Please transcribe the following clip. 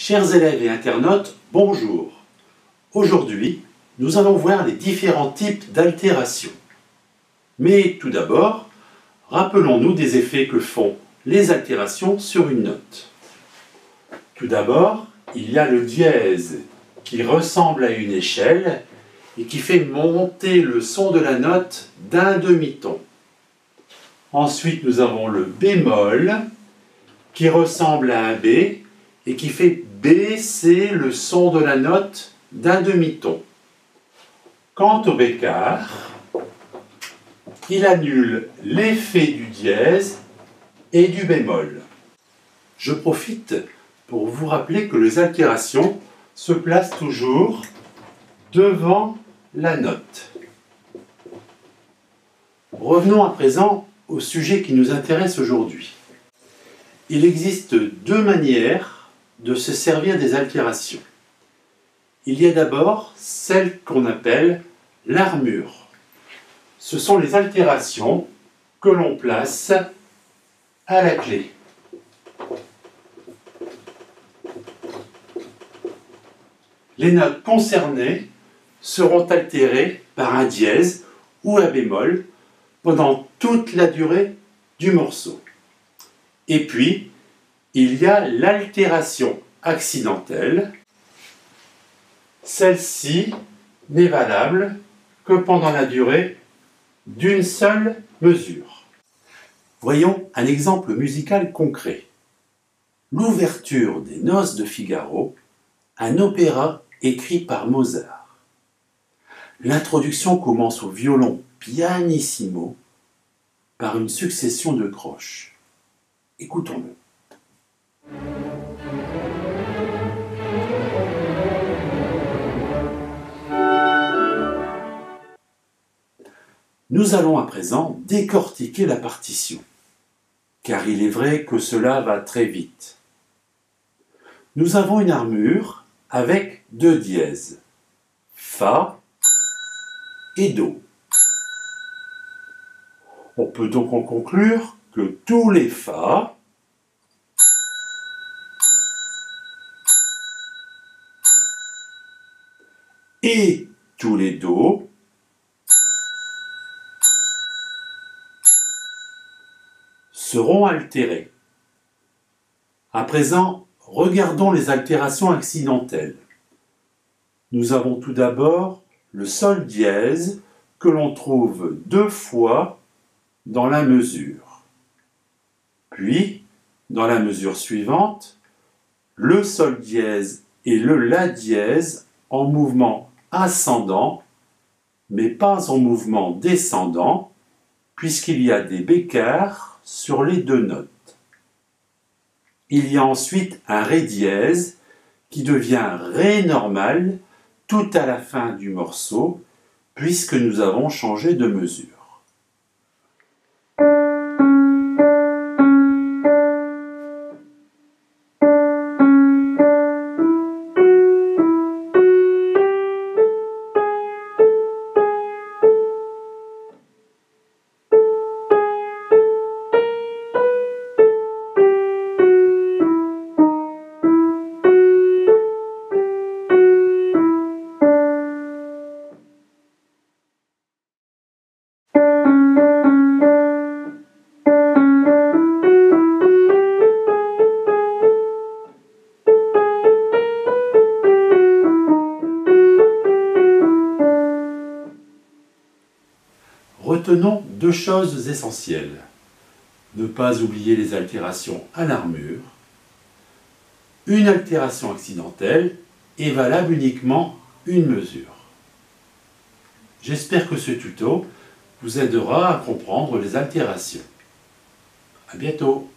Chers élèves et internautes, bonjour. Aujourd'hui, nous allons voir les différents types d'altérations. Mais tout d'abord, rappelons-nous des effets que font les altérations sur une note. Tout d'abord, il y a le dièse qui ressemble à une échelle et qui fait monter le son de la note d'un demi-ton. Ensuite, nous avons le bémol qui ressemble à un B et qui fait baisser le son de la note d'un demi-ton. Quant au bécard, il annule l'effet du dièse et du bémol. Je profite pour vous rappeler que les altérations se placent toujours devant la note. Revenons à présent au sujet qui nous intéresse aujourd'hui. Il existe deux manières de se servir des altérations. Il y a d'abord celle qu'on appelle l'armure. Ce sont les altérations que l'on place à la clé. Les notes concernées seront altérées par un dièse ou un bémol pendant toute la durée du morceau. Et puis, il y a l'altération accidentelle. Celle-ci n'est valable que pendant la durée d'une seule mesure. Voyons un exemple musical concret. L'ouverture des Noces de Figaro, un opéra écrit par Mozart. L'introduction commence au violon pianissimo par une succession de croches. Écoutons-le. Nous allons à présent décortiquer la partition, car il est vrai que cela va très vite. Nous avons une armure avec deux dièses, Fa et Do. On peut donc en conclure que tous les Fa et tous les Do seront altérés. À présent, regardons les altérations accidentelles. Nous avons tout d'abord le sol dièse que l'on trouve deux fois dans la mesure. Puis, dans la mesure suivante, le sol dièse et le la dièse en mouvement ascendant, mais pas en mouvement descendant, puisqu'il y a des bécards sur les deux notes. Il y a ensuite un ré dièse qui devient ré normal tout à la fin du morceau, puisque nous avons changé de mesure. Retenons deux choses essentielles. Ne pas oublier les altérations à l'armure. Une altération accidentelle est valable uniquement une mesure. J'espère que ce tuto vous aidera à comprendre les altérations. À bientôt!